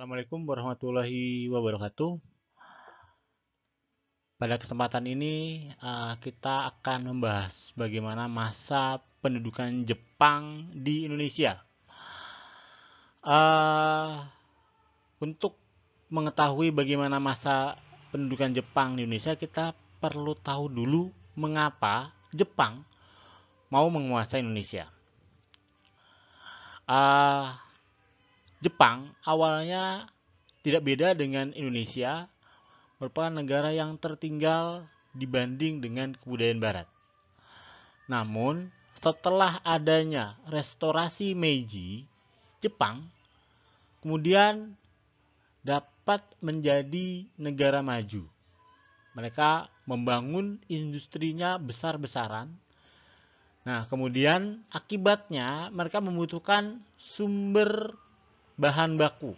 Assalamualaikum warahmatullahi wabarakatuh. Pada kesempatan ini kita akan membahas bagaimana masa pendudukan Jepang di Indonesia. Eh, untuk mengetahui bagaimana masa pendudukan Jepang di Indonesia, kita perlu tahu dulu mengapa Jepang mau menguasai Indonesia. Eh, Jepang awalnya tidak beda dengan Indonesia, merupakan negara yang tertinggal dibanding dengan kebudayaan barat. Namun, setelah adanya restorasi Meiji, Jepang kemudian dapat menjadi negara maju. Mereka membangun industrinya besar-besaran. Nah, kemudian akibatnya mereka membutuhkan sumber bahan baku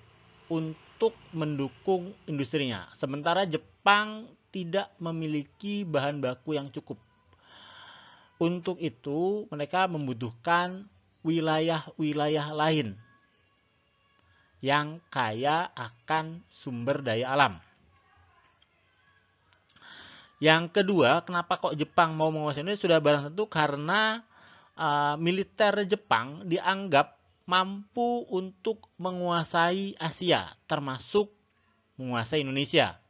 untuk mendukung industrinya. Sementara Jepang tidak memiliki bahan baku yang cukup. Untuk itu, mereka membutuhkan wilayah-wilayah lain yang kaya akan sumber daya alam. Yang kedua, kenapa kok Jepang mau menguasai Indonesia? Sudah barang tentu karena militer Jepang dianggap mampu untuk menguasai Asia, termasuk menguasai Indonesia.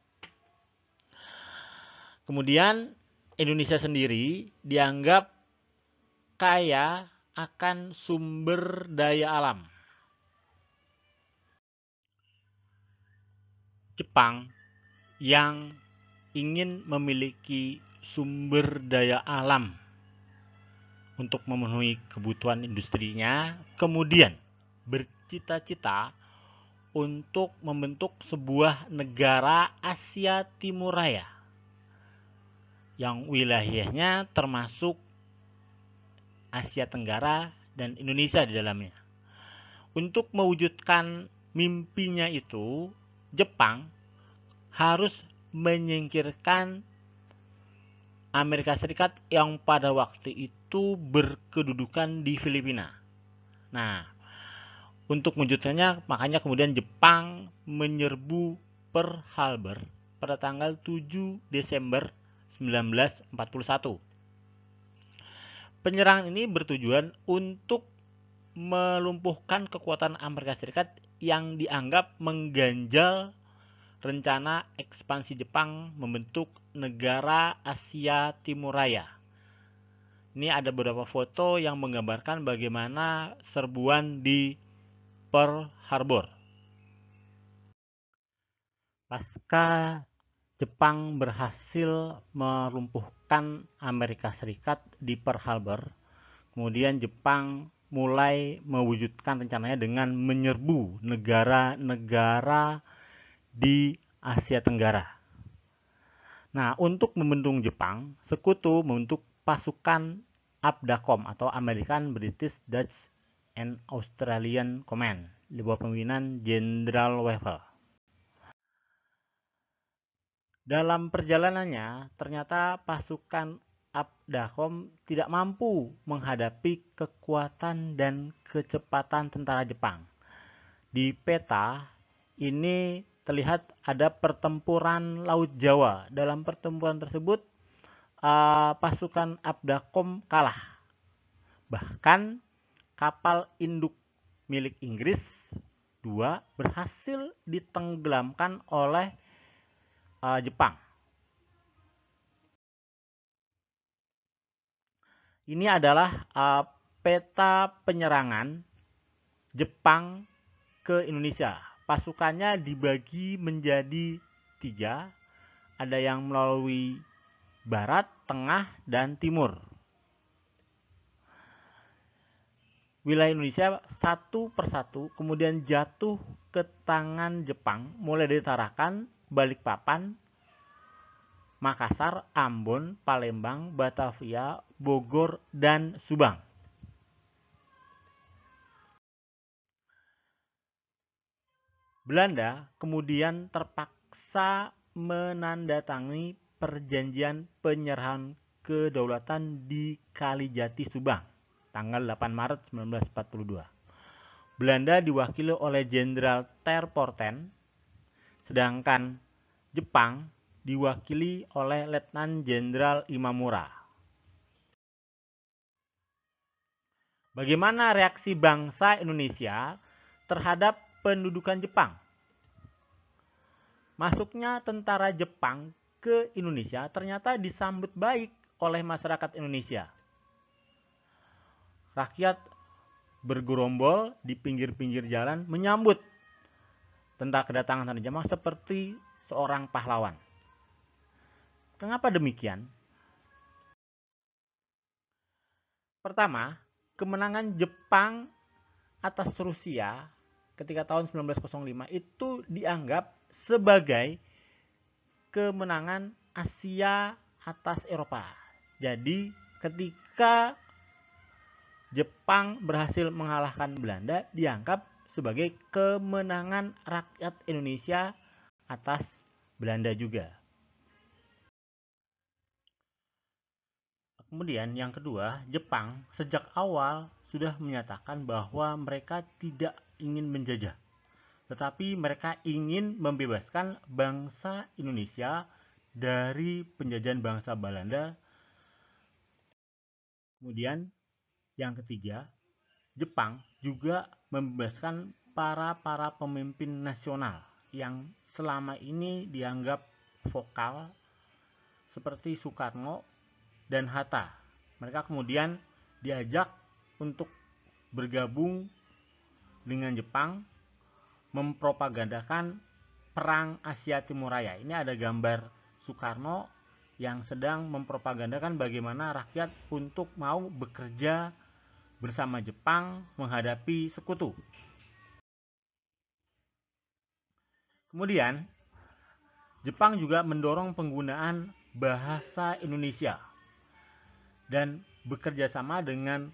Kemudian Indonesia sendiri dianggap kaya akan sumber daya alam. Jepang yang ingin memiliki sumber daya alam untuk memenuhi kebutuhan industrinya, kemudian bercita-cita untuk membentuk sebuah negara Asia Timur Raya yang wilayahnya termasuk Asia Tenggara dan Indonesia di dalamnya. Untuk mewujudkan mimpinya itu, Jepang harus menyingkirkan Amerika Serikat yang pada waktu itu berkedudukan di Filipina. Nah, untuk mewujudkannya, makanya kemudian Jepang menyerbu Pearl Harbor pada tanggal 7 Desember 1941. Penyerangan ini bertujuan untuk melumpuhkan kekuatan Amerika Serikat yang dianggap mengganjal rencana ekspansi Jepang membentuk negara Asia Timur Raya. Ini ada beberapa foto yang menggambarkan bagaimana serbuan di Pearl Harbor. Pasca Jepang berhasil melumpuhkan Amerika Serikat di Pearl Harbor, kemudian Jepang mulai mewujudkan rencananya dengan menyerbu negara-negara di Asia Tenggara. Nah, untuk membendung Jepang, sekutu membentuk pasukan ABDACOM atau American, British, Dutch, and Australian Command di bawah pimpinan Jenderal Wavell. Dalam perjalanannya, ternyata pasukan ABDACOM tidak mampu menghadapi kekuatan dan kecepatan tentara Jepang. Di peta ini terlihat ada pertempuran Laut Jawa. Dalam pertempuran tersebut pasukan ABDACOM kalah. Bahkan kapal induk milik Inggris 2 berhasil ditenggelamkan oleh Jepang. Ini adalah peta penyerangan Jepang ke Indonesia. Pasukannya dibagi menjadi 3. Ada yang melalui barat, tengah, dan timur. Wilayah Indonesia satu persatu kemudian jatuh ke tangan Jepang, mulai dari Tarakan, Balikpapan, Makassar, Ambon, Palembang, Batavia, Bogor, dan Subang. Belanda kemudian terpaksa menandatangani perjanjian penyerahan kedaulatan di Kalijati, Subang, tanggal 8 Maret 1942. Belanda diwakili oleh Jenderal Terpoorten, sedangkan Jepang diwakili oleh Letnan Jenderal Imamura. Bagaimana reaksi bangsa Indonesia terhadap pendudukan Jepang? Masuknya tentara Jepang ke Indonesia ternyata disambut baik oleh masyarakat Indonesia. Rakyat bergerombol di pinggir-pinggir jalan menyambut tentang kedatangan tentara Jepang seperti seorang pahlawan. Kenapa demikian? Pertama, kemenangan Jepang atas Rusia ketika tahun 1905 itu dianggap sebagai kemenangan Asia atas Eropa. Jadi ketika Jepang berhasil mengalahkan Belanda, dianggap sebagai kemenangan rakyat Indonesia atas Belanda juga. Kemudian yang kedua, Jepang sejak awal sudah menyatakan bahwa mereka tidak ingin menjajah, tetapi mereka ingin membebaskan bangsa Indonesia dari penjajahan bangsa Belanda. Kemudian yang ketiga, Jepang juga membebaskan para pemimpin nasional yang selama ini dianggap vokal seperti Soekarno dan Hatta. Mereka kemudian diajak untuk bergabung dengan Jepang mempropagandakan Perang Asia Timur Raya. Ini ada gambar Soekarno yang sedang mempropagandakan bagaimana rakyat untuk mau bekerja bersama Jepang menghadapi sekutu. Kemudian, Jepang juga mendorong penggunaan bahasa Indonesia dan bekerja sama dengan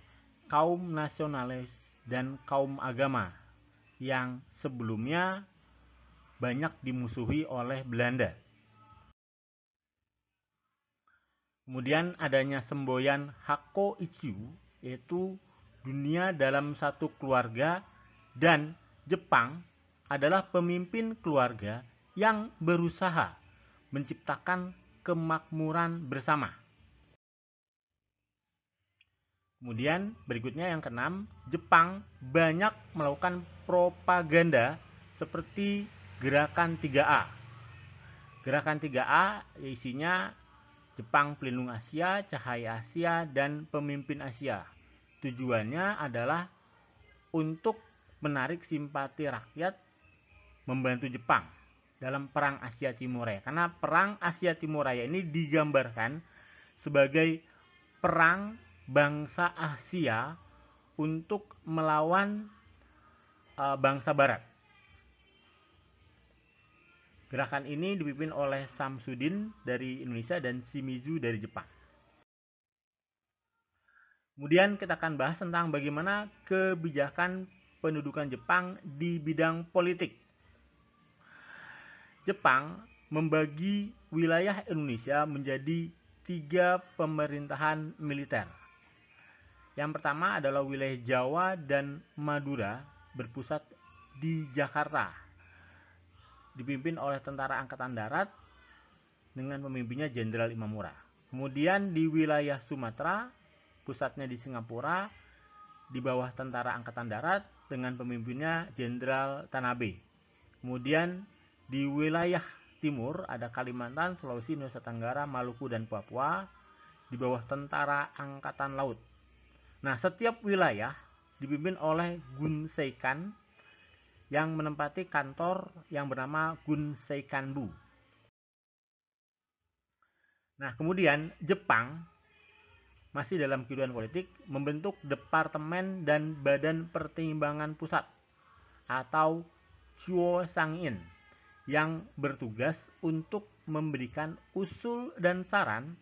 kaum nasionalis dan kaum agama yang sebelumnya banyak dimusuhi oleh Belanda. Kemudian adanya semboyan Hakko Ichiu, yaitu dunia dalam satu keluarga, dan Jepang adalah pemimpin keluarga yang berusaha menciptakan kemakmuran bersama. Kemudian berikutnya yang keenam, Jepang banyak melakukan propaganda seperti Gerakan 3A. Gerakan 3A isinya Jepang Pelindung Asia, Cahaya Asia, dan Pemimpin Asia. Tujuannya adalah untuk menarik simpati rakyat membantu Jepang dalam Perang Asia Timur Raya. Karena Perang Asia Timur Raya ini digambarkan sebagai perang bangsa Asia untuk melawan bangsa Barat. Gerakan ini dipimpin oleh Samsudin dari Indonesia dan Shimizu dari Jepang. Kemudian kita akan bahas tentang bagaimana kebijakan pendudukan Jepang di bidang politik. Jepang membagi wilayah Indonesia menjadi 3 pemerintahan militer. Yang pertama adalah wilayah Jawa dan Madura berpusat di Jakarta, dipimpin oleh Tentara Angkatan Darat dengan pemimpinnya Jenderal Imamura. Kemudian di wilayah Sumatera, pusatnya di Singapura, di bawah Tentara Angkatan Darat dengan pemimpinnya Jenderal Tanabe. Kemudian di wilayah timur ada Kalimantan, Sulawesi, Nusa Tenggara, Maluku, dan Papua di bawah Tentara Angkatan Laut. Nah, setiap wilayah dipimpin oleh Gunseikan yang menempati kantor yang bernama Gunseikanbu. Nah, kemudian Jepang masih dalam kehidupan politik membentuk Departemen dan Badan Pertimbangan Pusat atau Chuo-Shang-in yang bertugas untuk memberikan usul dan saran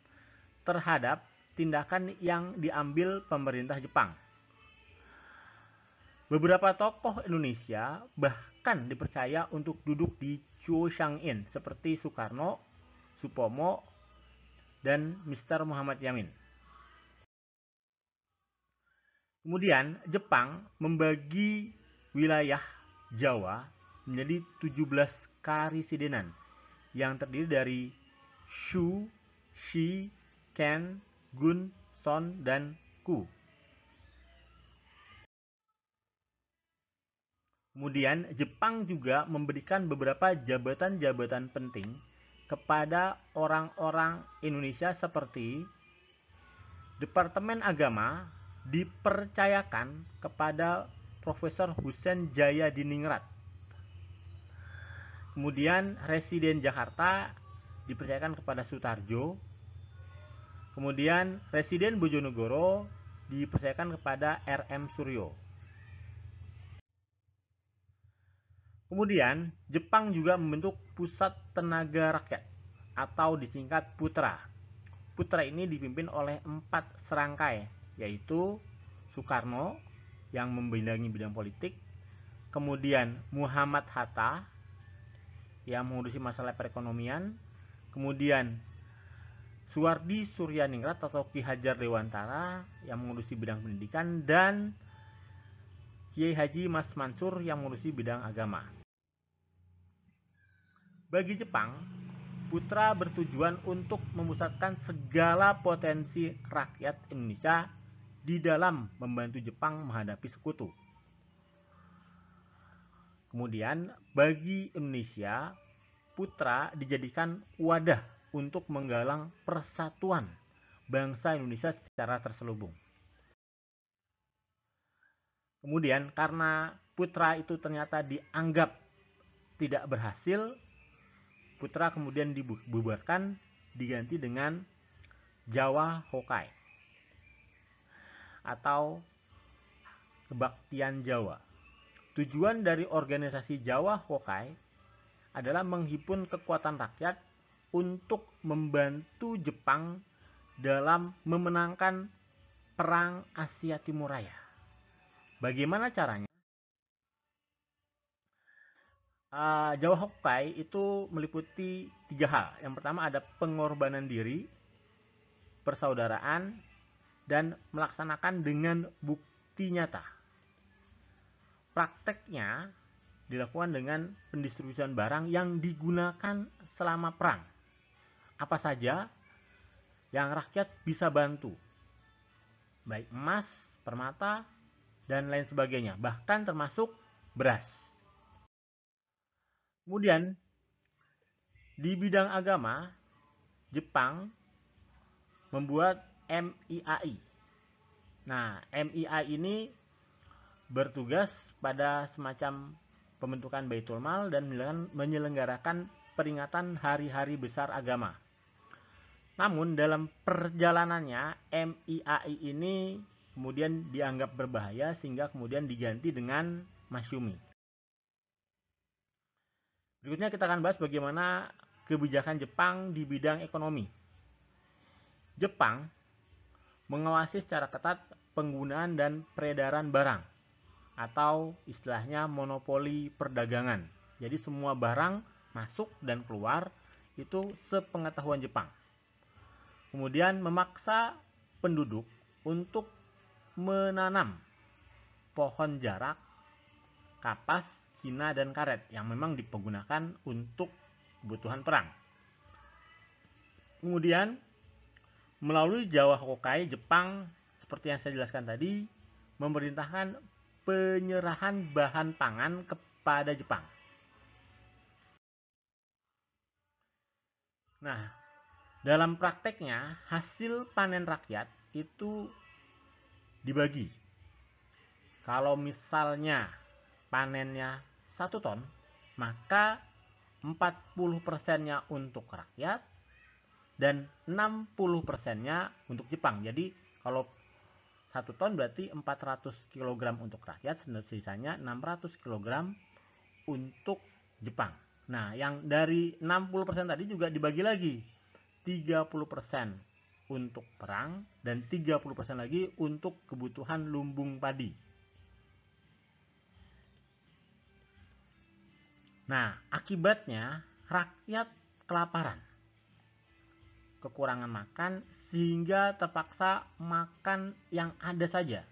terhadap tindakan yang diambil pemerintah Jepang. Beberapa tokoh Indonesia bahkan dipercaya untuk duduk di Chuo-Shang-in seperti Soekarno, Supomo, dan Mr. Muhammad Yamin. Kemudian Jepang membagi wilayah Jawa menjadi 17 karesidenan yang terdiri dari Shu, Shi, Ken, Gun, Son, dan Ku. Kemudian Jepang juga memberikan beberapa jabatan-jabatan penting kepada orang-orang Indonesia seperti Departemen Agama dipercayakan kepada Profesor Husein Jayadiningrat. Kemudian Residen Jakarta dipercayakan kepada Sutarjo. Kemudian Residen Bojonegoro dipercayakan kepada R.M. Suryo. Kemudian Jepang juga membentuk Pusat Tenaga Rakyat atau disingkat Putra. Putra ini dipimpin oleh 4 serangkai, yaitu Soekarno yang membidangi bidang politik, kemudian Muhammad Hatta yang mengurusi masalah perekonomian, kemudian Suwardi Suryaningrat atau Ki Hajar Dewantara yang mengurusi bidang pendidikan, dan Kiai Haji Mas Mansur yang mengurusi bidang agama. Bagi Jepang, Putra bertujuan untuk memusatkan segala potensi rakyat Indonesia di dalam membantu Jepang menghadapi sekutu. Kemudian, bagi Indonesia, Putra dijadikan wadah untuk menggalang persatuan bangsa Indonesia secara terselubung. Kemudian, karena Putra itu ternyata dianggap tidak berhasil, Putra kemudian dibubarkan, diganti dengan Jawa Hokai atau Kebaktian Jawa. Tujuan dari organisasi Jawa Hokai adalah menghimpun kekuatan rakyat untuk membantu Jepang dalam memenangkan Perang Asia Timur Raya. Bagaimana caranya? Jawa Hokai itu meliputi 3 hal. Yang pertama ada pengorbanan diri, persaudaraan, dan melaksanakan dengan bukti nyata. Prakteknya dilakukan dengan pendistribusian barang yang digunakan selama perang. Apa saja yang rakyat bisa bantu, baik emas, permata, dan lain sebagainya, bahkan termasuk beras. Kemudian di bidang agama, Jepang membuat MIAI. Nah, MIAI ini bertugas pada semacam pembentukan Baitul Mal dan menyelenggarakan peringatan hari-hari besar agama. Namun dalam perjalanannya MIAI ini kemudian dianggap berbahaya sehingga kemudian diganti dengan Masyumi. Berikutnya kita akan bahas bagaimana kebijakan Jepang di bidang ekonomi. Jepang mengawasi secara ketat penggunaan dan peredaran barang atau istilahnya monopoli perdagangan. Jadi semua barang masuk dan keluar itu sepengetahuan Jepang. Kemudian memaksa penduduk untuk menanam pohon jarak, kapas, hina, dan karet yang memang dipergunakan untuk kebutuhan perang. Kemudian melalui Jawa Hokai, Jepang seperti yang saya jelaskan tadi memerintahkan penyerahan bahan pangan kepada Jepang. Nah, dalam prakteknya hasil panen rakyat itu dibagi. Kalau misalnya panennya 1 ton, maka 40%-nya untuk rakyat dan 60%-nya untuk Jepang. Jadi kalau 1 ton berarti 400 kg untuk rakyat, sisanya 600 kg untuk Jepang. Nah, yang dari 60% tadi juga dibagi lagi. 30% untuk perang dan 30% lagi untuk kebutuhan lumbung padi. Nah, akibatnya rakyat kelaparan, kekurangan makan, sehingga terpaksa makan yang ada saja.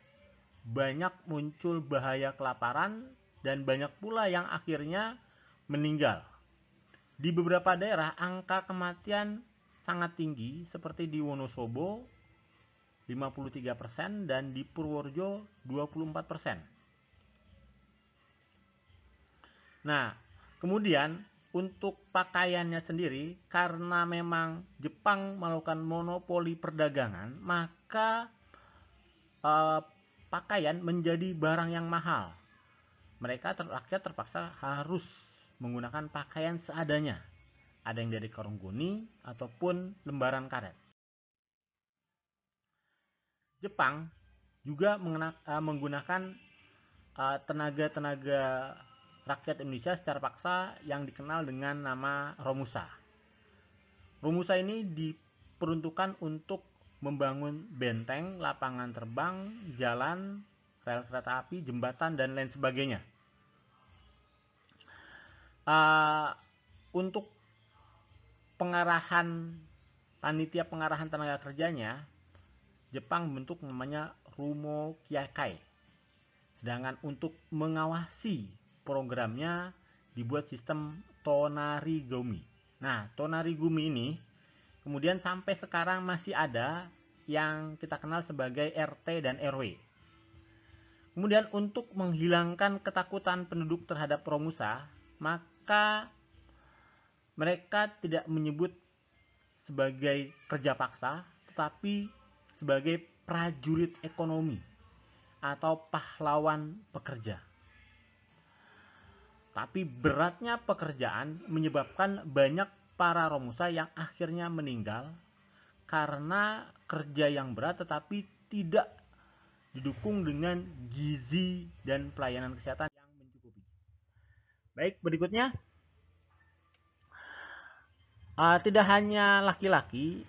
Banyak muncul bahaya kelaparan dan banyak pula yang akhirnya meninggal. Di beberapa daerah angka kematian sangat tinggi seperti di Wonosobo 53% dan di Purworejo 24%. Nah, kemudian untuk pakaiannya sendiri, karena memang Jepang melakukan monopoli perdagangan, maka pakaian menjadi barang yang mahal. Rakyat terpaksa harus menggunakan pakaian seadanya. Ada yang dari karung goni ataupun lembaran karet. Jepang juga menggunakan tenaga-tenaga rakyat Indonesia secara paksa yang dikenal dengan nama Romusa. Romusa ini diperuntukkan untuk membangun benteng, lapangan terbang, jalan, rel kereta api, jembatan, dan lain sebagainya. Untuk panitia pengarahan tenaga kerjanya, Jepang membentuk namanya Rumo Kyakai. Sedangkan untuk mengawasi programnya dibuat sistem Tonarigumi. Nah, Tonarigumi ini kemudian sampai sekarang masih ada yang kita kenal sebagai RT dan RW. Kemudian untuk menghilangkan ketakutan penduduk terhadap Romusa, maka mereka tidak menyebut sebagai kerja paksa, tetapi sebagai prajurit ekonomi atau pahlawan pekerja. Tapi beratnya pekerjaan menyebabkan banyak para Romusa yang akhirnya meninggal karena kerja yang berat tetapi tidak didukung dengan gizi dan pelayanan kesehatan yang mencukupi. Baik, berikutnya. Tidak hanya laki-laki,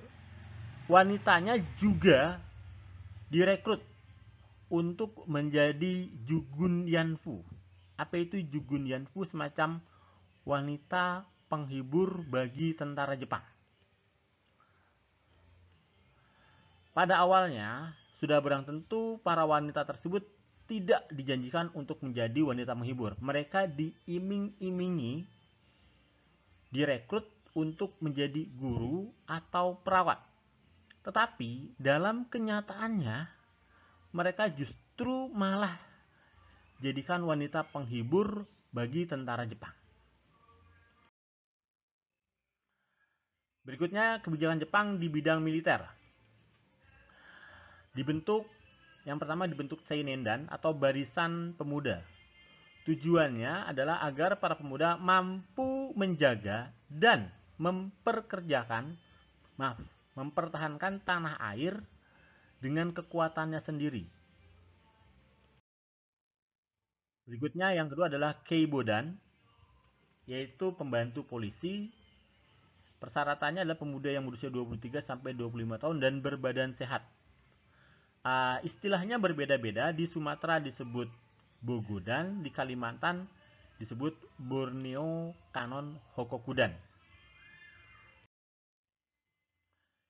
wanitanya juga direkrut untuk menjadi Jugun Yanfu. Apa itu Jugun Yanfu? Semacam wanita penghibur bagi tentara Jepang. Pada awalnya, sudah barang tentu para wanita tersebut tidak dijanjikan untuk menjadi wanita menghibur. Mereka diiming-imingi, direkrut untuk menjadi guru atau perawat. Tetapi dalam kenyataannya mereka justru malah jadikan wanita penghibur bagi tentara Jepang. Berikutnya kebijakan Jepang di bidang militer. Yang pertama dibentuk Seinendan atau Barisan Pemuda. Tujuannya adalah agar para pemuda mampu menjaga dan mempertahankan tanah air dengan kekuatannya sendiri. Berikutnya yang kedua adalah Keibodan, yaitu pembantu polisi. Persyaratannya adalah pemuda yang berusia 23 sampai 25 tahun dan berbadan sehat. Istilahnya berbeda-beda. Di Sumatera disebut Bogodan, di Kalimantan disebut Borneo Kanon Hokokudan.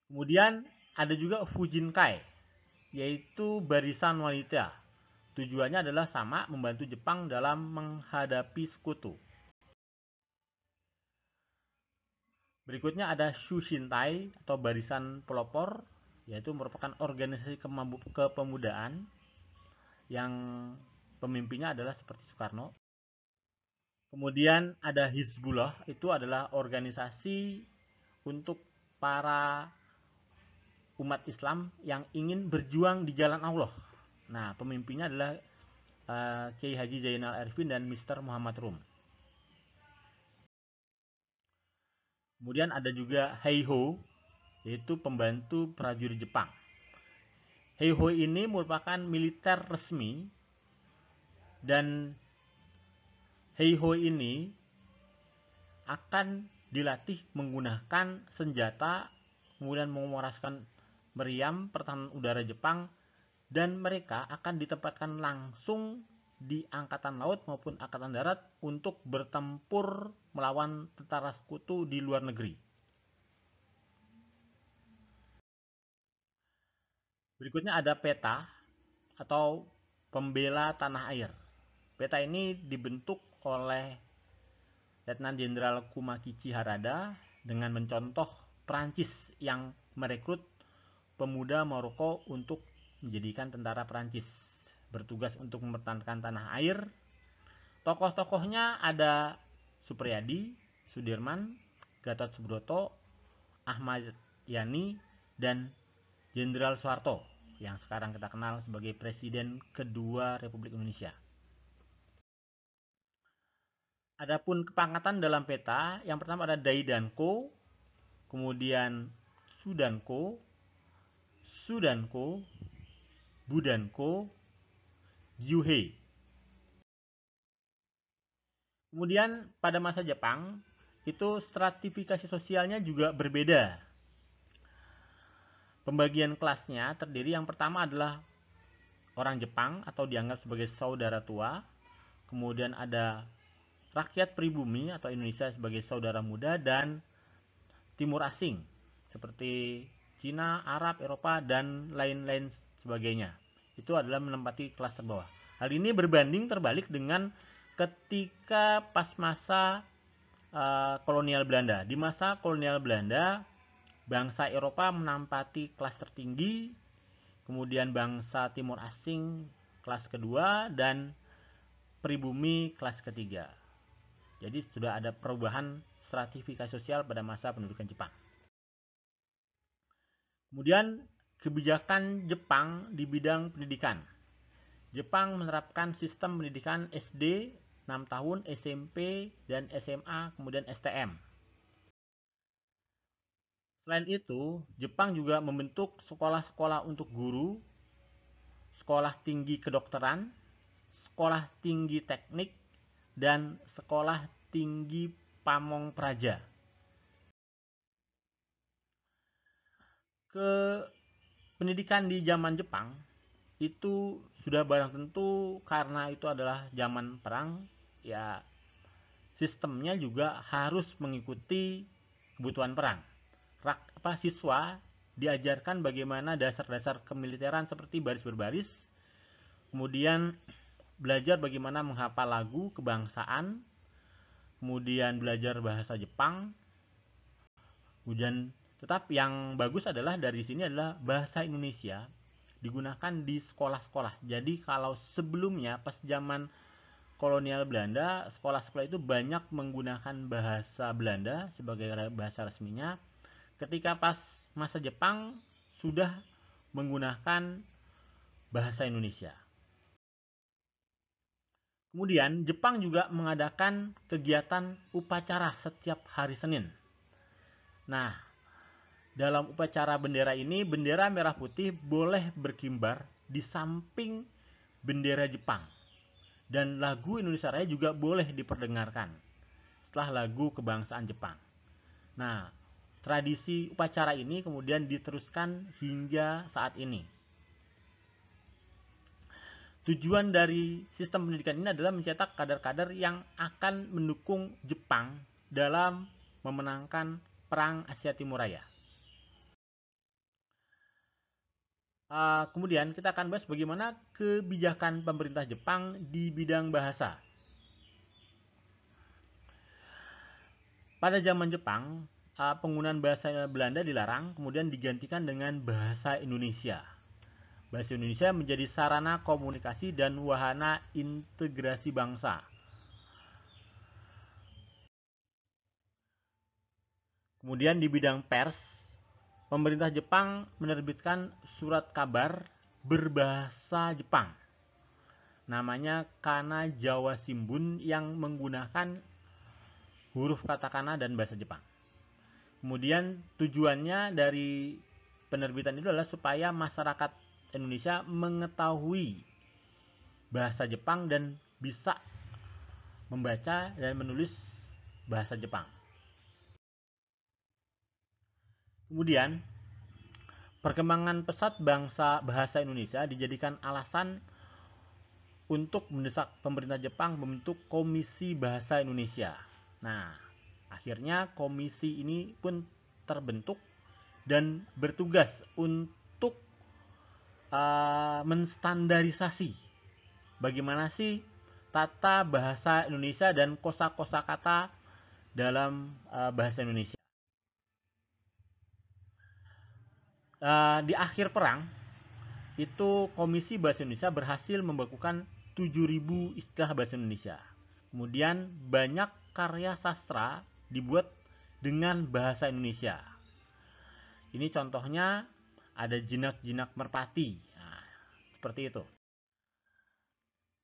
Kemudian ada juga Fujinkai, yaitu barisan wanita. Tujuannya adalah sama, membantu Jepang dalam menghadapi sekutu. Berikutnya ada Shushintai atau barisan pelopor, yaitu merupakan organisasi kepemudaan yang pemimpinnya adalah seperti Soekarno. Kemudian ada Hizbullah, itu adalah organisasi untuk para umat Islam yang ingin berjuang di jalan Allah. Nah, pemimpinnya adalah Kiai Haji Zainal Arifin dan Mr. Muhammad Rum. Kemudian ada juga Heiho, yaitu pembantu prajurit Jepang. Heiho ini merupakan militer resmi dan Heiho ini akan dilatih menggunakan senjata, kemudian memaraskan meriam pertahanan udara Jepang, dan mereka akan ditempatkan langsung di angkatan laut maupun angkatan darat untuk bertempur melawan tentara sekutu di luar negeri. Berikutnya ada PETA atau Pembela Tanah Air. Peta ini dibentuk oleh Letnan Jenderal Kumakichi Harada dengan mencontoh Prancis yang merekrut pemuda Maroko untuk menjadikan tentara Prancis, bertugas untuk mempertahankan tanah air. Tokoh-tokohnya ada Supriyadi, Sudirman, Gatot Subroto, Ahmad Yani, dan Jenderal Soeharto yang sekarang kita kenal sebagai Presiden kedua Republik Indonesia. Adapun kepangkatan dalam peta, yang pertama ada Daidanko, kemudian Sudanko, Sudanko, Budanko, Yuhei. Kemudian pada masa Jepang, itu stratifikasi sosialnya juga berbeda. Pembagian kelasnya terdiri yang pertama adalah orang Jepang atau dianggap sebagai saudara tua. Kemudian ada rakyat pribumi atau Indonesia sebagai saudara muda, dan timur asing seperti Cina, Arab, Eropa, dan lain-lain sebagainya. Itu adalah menempati kelas terbawah. Hal ini berbanding terbalik dengan ketika pas masa kolonial Belanda. Di masa kolonial Belanda, bangsa Eropa menempati kelas tertinggi, kemudian bangsa timur asing kelas kedua, dan pribumi kelas ketiga. Jadi sudah ada perubahan stratifikasi sosial pada masa pendudukan Jepang. Kemudian kebijakan Jepang di bidang pendidikan. Jepang menerapkan sistem pendidikan SD 6 tahun, SMP, dan SMA, kemudian STM. Selain itu, Jepang juga membentuk sekolah-sekolah untuk guru, sekolah tinggi kedokteran, sekolah tinggi teknik, dan sekolah tinggi pamong praja. Ke pendidikan di zaman Jepang itu sudah barang tentu karena itu adalah zaman perang, ya sistemnya juga harus mengikuti kebutuhan perang. Siswa diajarkan bagaimana dasar-dasar kemiliteran seperti baris berbaris, kemudian belajar bagaimana menghafal lagu kebangsaan, kemudian belajar bahasa Jepang. Kemudian tetap yang bagus adalah dari sini adalah bahasa Indonesia digunakan di sekolah-sekolah. Jadi kalau sebelumnya pas zaman kolonial Belanda, sekolah-sekolah itu banyak menggunakan bahasa Belanda sebagai bahasa resminya. Ketika pas masa Jepang sudah menggunakan bahasa Indonesia. Kemudian Jepang juga mengadakan kegiatan upacara setiap hari Senin. Nah, dalam upacara bendera ini, bendera merah putih boleh berkibar di samping bendera Jepang. Dan lagu Indonesia Raya juga boleh diperdengarkan setelah lagu kebangsaan Jepang. Nah, tradisi upacara ini kemudian diteruskan hingga saat ini. Tujuan dari sistem pendidikan ini adalah mencetak kader-kader yang akan mendukung Jepang dalam memenangkan Perang Asia Timur Raya. Kemudian kita akan bahas bagaimana kebijakan pemerintah Jepang di bidang bahasa. Pada zaman Jepang, penggunaan bahasa Belanda dilarang, kemudian digantikan dengan bahasa Indonesia. Bahasa Indonesia menjadi sarana komunikasi dan wahana integrasi bangsa. Kemudian di bidang pers, pemerintah Jepang menerbitkan surat kabar berbahasa Jepang. Namanya Kana Jawa Shimbun yang menggunakan huruf katakana dan bahasa Jepang. Kemudian tujuannya dari penerbitan itu adalah supaya masyarakat Indonesia mengetahui bahasa Jepang dan bisa membaca dan menulis bahasa Jepang. Kemudian perkembangan pesat bahasa Indonesia dijadikan alasan untuk mendesak pemerintah Jepang membentuk Komisi Bahasa Indonesia. Nah, akhirnya komisi ini pun terbentuk dan bertugas untuk menstandarisasi bagaimana sih tata bahasa Indonesia dan kosa-kosa kata dalam bahasa Indonesia. Di akhir perang, itu Komisi Bahasa Indonesia berhasil membakukan 7.000 istilah bahasa Indonesia. Kemudian banyak karya sastra dibuat dengan bahasa Indonesia. Ini contohnya ada Jinak-Jinak Merpati. Nah, seperti itu.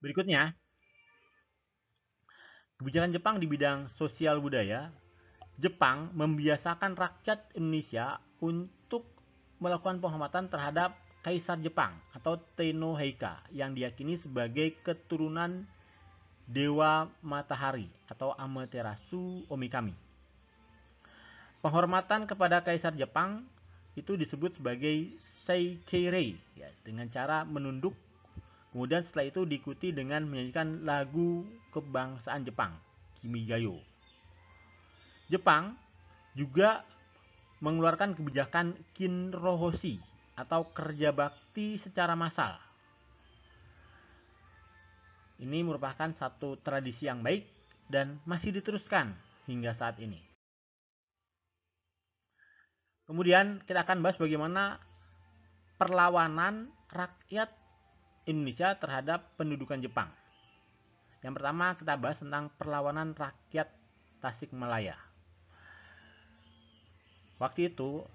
Berikutnya, kebijakan Jepang di bidang sosial budaya. Jepang membiasakan rakyat Indonesia untuk melakukan penghormatan terhadap Kaisar Jepang atau Tenno Heika yang diyakini sebagai keturunan Dewa Matahari atau Amaterasu Omikami. Penghormatan kepada Kaisar Jepang itu disebut sebagai Seikirei, ya, dengan cara menunduk. Kemudian setelah itu diikuti dengan menyanyikan lagu kebangsaan Jepang, Kimigayo. Jepang juga mengeluarkan kebijakan Kinrohoshi atau kerja bakti secara massal. Ini merupakan satu tradisi yang baik dan masih diteruskan hingga saat ini. Kemudian kita akan bahas bagaimana perlawanan rakyat Indonesia terhadap pendudukan Jepang. Yang pertama kita bahas tentang perlawanan rakyat Tasikmalaya. Waktu itu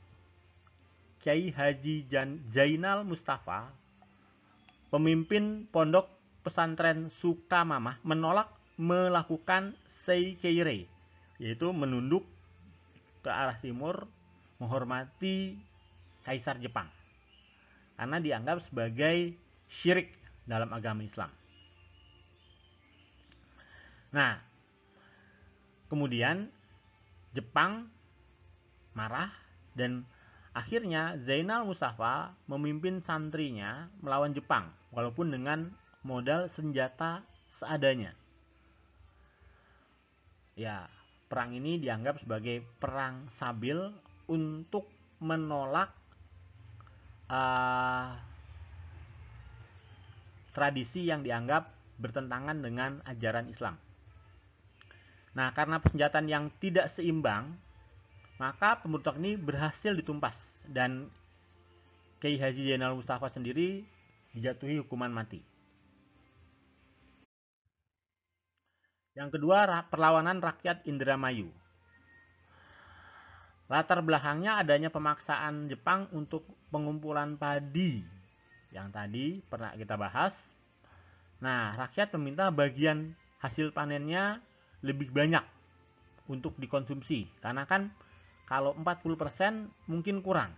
Kyai Haji Zainal Mustafa, pemimpin pondok pesantren Sukamamah, menolak melakukan Seikirei, yaitu menunduk ke arah timur menghormati Kaisar Jepang, karena dianggap sebagai syirik dalam agama Islam. Nah, kemudian Jepang marah dan akhirnya Zainal Mustafa memimpin santrinya melawan Jepang walaupun dengan modal senjata seadanya. Ya, perang ini dianggap sebagai perang Sabil untuk menolak tradisi yang dianggap bertentangan dengan ajaran Islam. Nah, karena persenjataan yang tidak seimbang, maka pemberontak ini berhasil ditumpas dan Kyai Haji Zainal Mustafa sendiri dijatuhi hukuman mati. Yang kedua, perlawanan rakyat Indramayu. Latar belakangnya adanya pemaksaan Jepang untuk pengumpulan padi yang tadi pernah kita bahas. Nah, rakyat meminta bagian hasil panennya lebih banyak untuk dikonsumsi, karena kan kalau 40% mungkin kurang.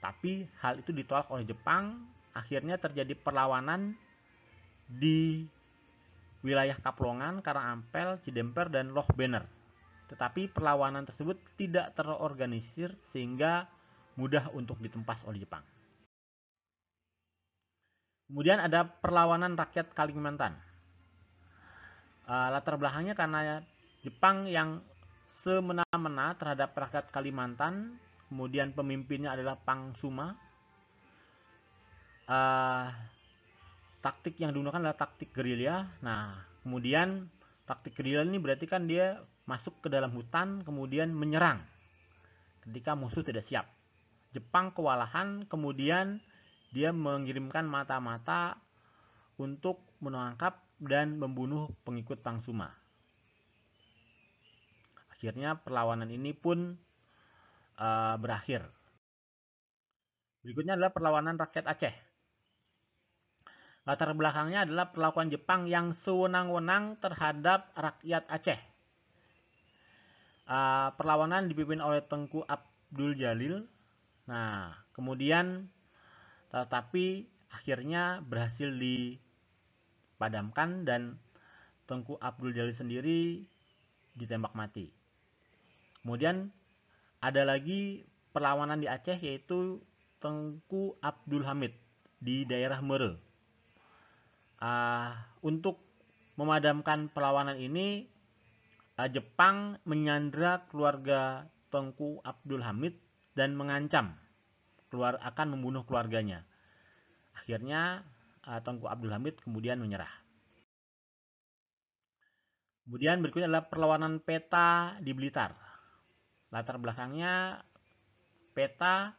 Tapi hal itu ditolak oleh Jepang. Akhirnya terjadi perlawanan di wilayah Kaplongan, Karangampel, Cidemper, dan Loh Bener. Tetapi perlawanan tersebut tidak terorganisir sehingga mudah untuk ditempas oleh Jepang. Kemudian ada perlawanan rakyat Kalimantan. Latar belakangnya karena Jepang yang semena-mena terhadap rakyat Kalimantan, kemudian pemimpinnya adalah Pangsuma. Taktik yang digunakan adalah taktik gerilya. Nah, kemudian taktik gerilya ini berarti kan dia masuk ke dalam hutan kemudian menyerang ketika musuh tidak siap. Jepang kewalahan, kemudian dia mengirimkan mata-mata untuk menangkap dan membunuh pengikut Pangsuma. Akhirnya perlawanan ini pun berakhir. Berikutnya adalah perlawanan rakyat Aceh. Latar belakangnya adalah perlakuan Jepang yang sewenang-wenang terhadap rakyat Aceh. Perlawanan dipimpin oleh Tengku Abdul Jalil. Nah, kemudian tetapi akhirnya berhasil dipadamkan dan Tengku Abdul Jalil sendiri ditembak mati. Kemudian ada lagi perlawanan di Aceh, yaitu Tengku Abdul Hamid di daerah Mere. Untuk memadamkan perlawanan ini, Jepang menyandra keluarga Tengku Abdul Hamid dan mengancam akan membunuh keluarganya. Akhirnya Tengku Abdul Hamid kemudian menyerah. Kemudian berikutnya adalah perlawanan peta di Blitar. Latar belakangnya, peta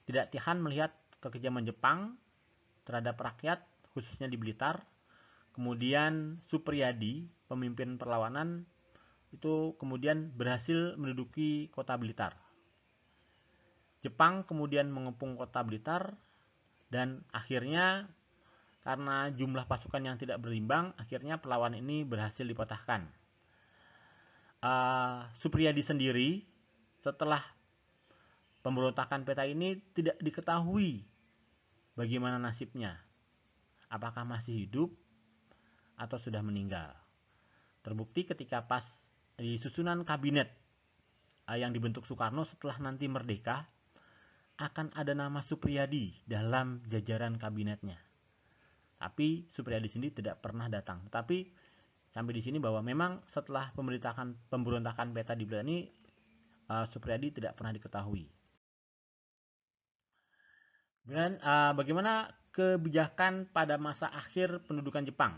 tidak tahan melihat kekejaman Jepang terhadap rakyat, khususnya di Blitar. Kemudian Supriyadi, pemimpin perlawanan, itu kemudian berhasil menduduki kota Blitar. Jepang kemudian mengepung kota Blitar, dan akhirnya karena jumlah pasukan yang tidak berimbang, akhirnya perlawanan ini berhasil dipatahkan. Supriyadi sendiri setelah pemberontakan peta ini tidak diketahui bagaimana nasibnya. Apakah masih hidup atau sudah meninggal. Terbukti ketika pas di susunan kabinet yang dibentuk Soekarno setelah nanti merdeka, akan ada nama Supriyadi dalam jajaran kabinetnya. Tapi Supriyadi sendiri tidak pernah datang. Tapi sampai di sini bahwa memang setelah pemberontakan peta di Blitar ini, Supriyadi tidak pernah diketahui. Dan bagaimana kebijakan pada masa akhir pendudukan Jepang?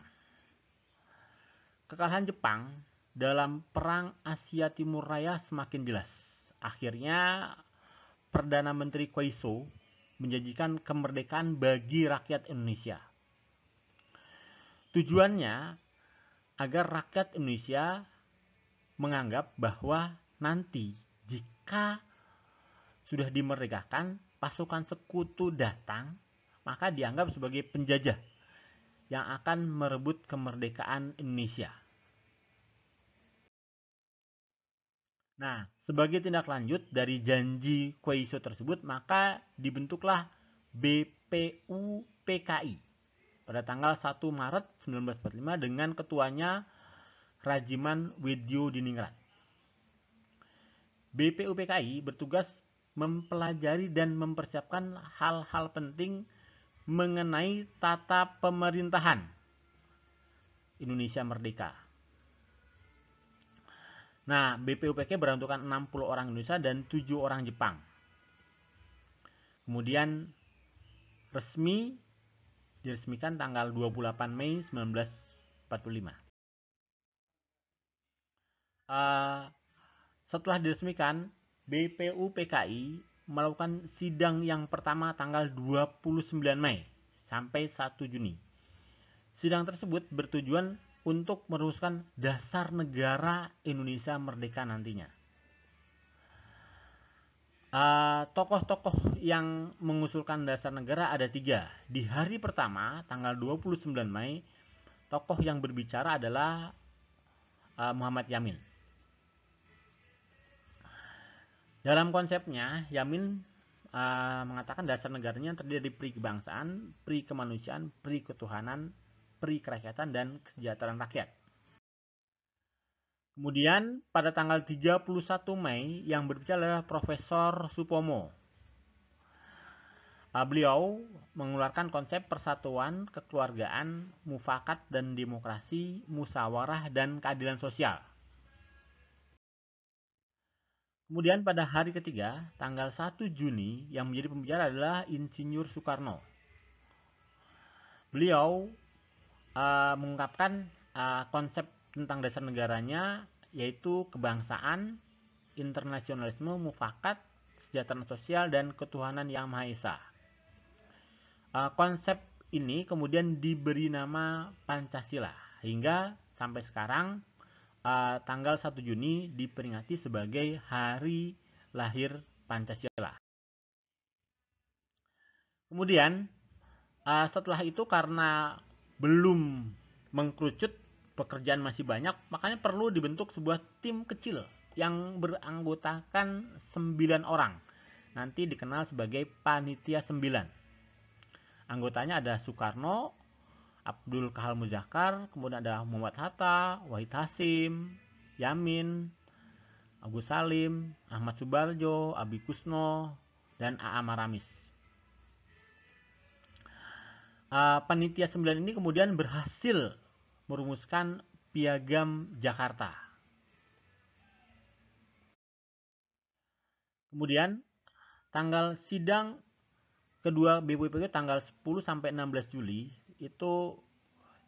Kekalahan Jepang dalam Perang Asia Timur Raya semakin jelas. Akhirnya Perdana Menteri Koiso menjanjikan kemerdekaan bagi rakyat Indonesia. Tujuannya agar rakyat Indonesia menganggap bahwa nanti jika sudah dimerdekakan, pasukan sekutu datang, maka dianggap sebagai penjajah yang akan merebut kemerdekaan Indonesia. Nah, sebagai tindak lanjut dari janji Koiso tersebut, maka dibentuklah BPUPKI pada tanggal 1 Maret 1945 dengan ketuanya Rajiman Wedyo Diningrat. BPUPKI bertugas mempelajari dan mempersiapkan hal-hal penting mengenai tata pemerintahan Indonesia Merdeka. Nah, BPUPKI beruntukkan 60 orang Indonesia dan 7 orang Jepang. Kemudian diresmikan tanggal 28 Mei 1945. Setelah diresmikan, BPUPKI melakukan sidang yang pertama tanggal 29 Mei sampai 1 Juni. Sidang tersebut bertujuan untuk merumuskan dasar negara Indonesia merdeka nantinya. Tokoh-tokoh yang mengusulkan dasar negara ada 3. Di hari pertama, tanggal 29 Mei, tokoh yang berbicara adalah Muhammad Yamin. Dalam konsepnya, Yamin mengatakan dasar negaranya terdiri dari pri kebangsaan, pri kemanusiaan, pri ketuhanan, pri kerakyatan, dan kesejahteraan rakyat. Kemudian pada tanggal 31 Mei yang berbicara adalah Profesor Supomo. Beliau mengeluarkan konsep persatuan, kekeluargaan, mufakat dan demokrasi, musyawarah dan keadilan sosial. Kemudian pada hari ketiga, tanggal 1 Juni, yang menjadi pembicara adalah Insinyur Soekarno. Beliau mengungkapkan konsep tentang dasar negaranya, yaitu kebangsaan, internasionalisme, mufakat, kesejahteraan sosial, dan ketuhanan yang Maha Esa. Konsep ini kemudian diberi nama Pancasila, hingga sampai sekarang tanggal 1 Juni diperingati sebagai hari lahir Pancasila. Kemudian setelah itu karena belum mengkerucut, pekerjaan masih banyak, makanya perlu dibentuk sebuah tim kecil yang beranggotakan 9 orang. Nanti dikenal sebagai Panitia 9. Anggotanya ada Soekarno, Abdul Kahal Muzakkar, kemudian ada Muhammad Hatta, Wahid Hasyim, Yamin, Agus Salim, Ahmad Subarjo, Abi Kusno, dan A.A. Maramis. Panitia 9 ini kemudian berhasil merumuskan Piagam Jakarta. Kemudian tanggal sidang kedua BPUPKI tanggal 10 sampai 16 Juli itu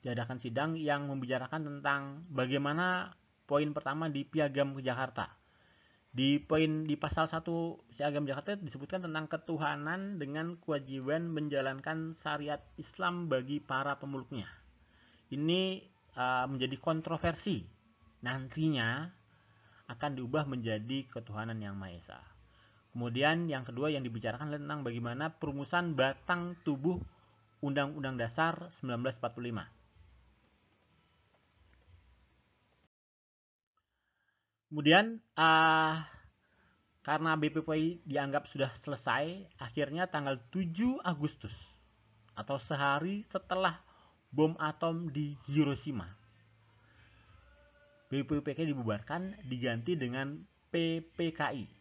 diadakan sidang yang membicarakan tentang bagaimana poin pertama di Piagam Jakarta. Di pasal 1 Piagam Jakarta disebutkan tentang ketuhanan dengan kewajiban menjalankan syariat Islam bagi para pemeluknya. Ini menjadi kontroversi. Nantinya akan diubah menjadi ketuhanan yang Maha Esa. Kemudian yang kedua yang dibicarakan tentang bagaimana perumusan batang tubuh Undang-Undang Dasar 1945. Kemudian karena BPPI dianggap sudah selesai, akhirnya tanggal 7 Agustus atau sehari setelah bom atom di Hiroshima, BPUPK dibubarkan diganti dengan PPKI.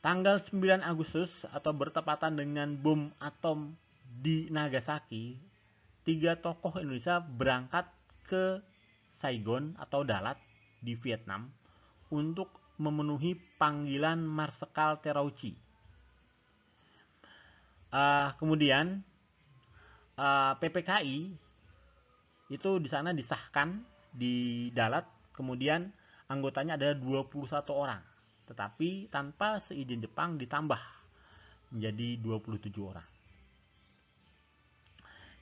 Tanggal 9 Agustus atau bertepatan dengan bom atom di Nagasaki, 3 tokoh Indonesia berangkat ke Saigon atau Dalat di Vietnam untuk memenuhi panggilan Marsekal Terauchi. Kemudian PPKI itu di sana disahkan di Dalat, kemudian anggotanya ada 21 orang. Tetapi tanpa seizin Jepang ditambah menjadi 27 orang.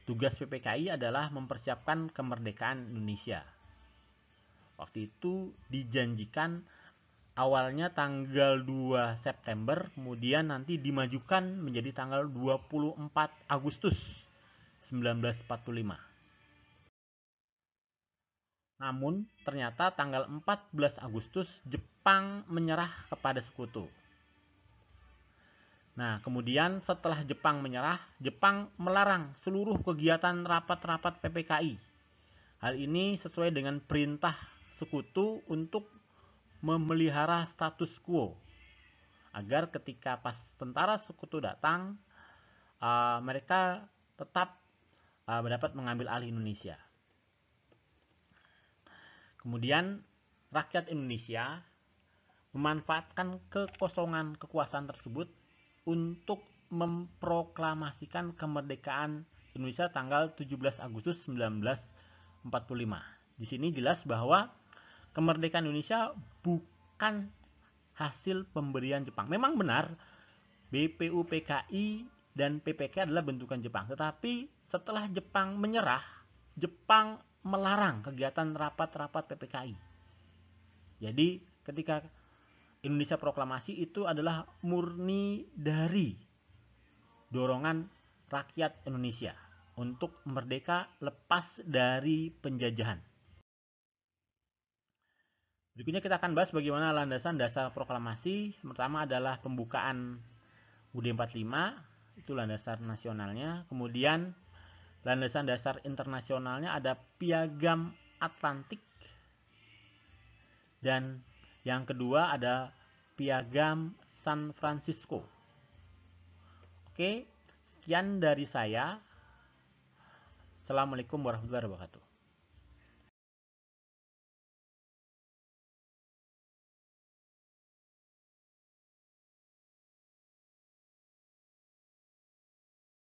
Tugas PPKI adalah mempersiapkan kemerdekaan Indonesia. Waktu itu dijanjikan awalnya tanggal 2 September, kemudian nanti dimajukan menjadi tanggal 24 Agustus 1945. Namun, ternyata tanggal 14 Agustus Jepang menyerah kepada sekutu. Nah, kemudian setelah Jepang menyerah, Jepang melarang seluruh kegiatan rapat-rapat PPKI. Hal ini sesuai dengan perintah sekutu untuk memelihara status quo, agar ketika pas tentara sekutu datang, mereka tetap dapat mengambil alih Indonesia. Kemudian rakyat Indonesia memanfaatkan kekosongan kekuasaan tersebut untuk memproklamasikan kemerdekaan Indonesia tanggal 17 Agustus 1945. Di sini jelas bahwa kemerdekaan Indonesia bukan hasil pemberian Jepang. Memang benar BPUPKI dan PPK adalah bentukan Jepang, tetapi setelah Jepang menyerah, Jepang melarang kegiatan rapat-rapat PPKI. Jadi ketika Indonesia proklamasi itu adalah murni dari dorongan rakyat Indonesia untuk merdeka lepas dari penjajahan. Berikutnya kita akan bahas bagaimana landasan dasar proklamasi. Pertama adalah pembukaan UUD 45, itu landasan nasionalnya. Kemudian landasan dasar internasionalnya ada Piagam Atlantik. Dan yang kedua ada Piagam San Francisco. Oke, sekian dari saya. Assalamualaikum warahmatullahi wabarakatuh.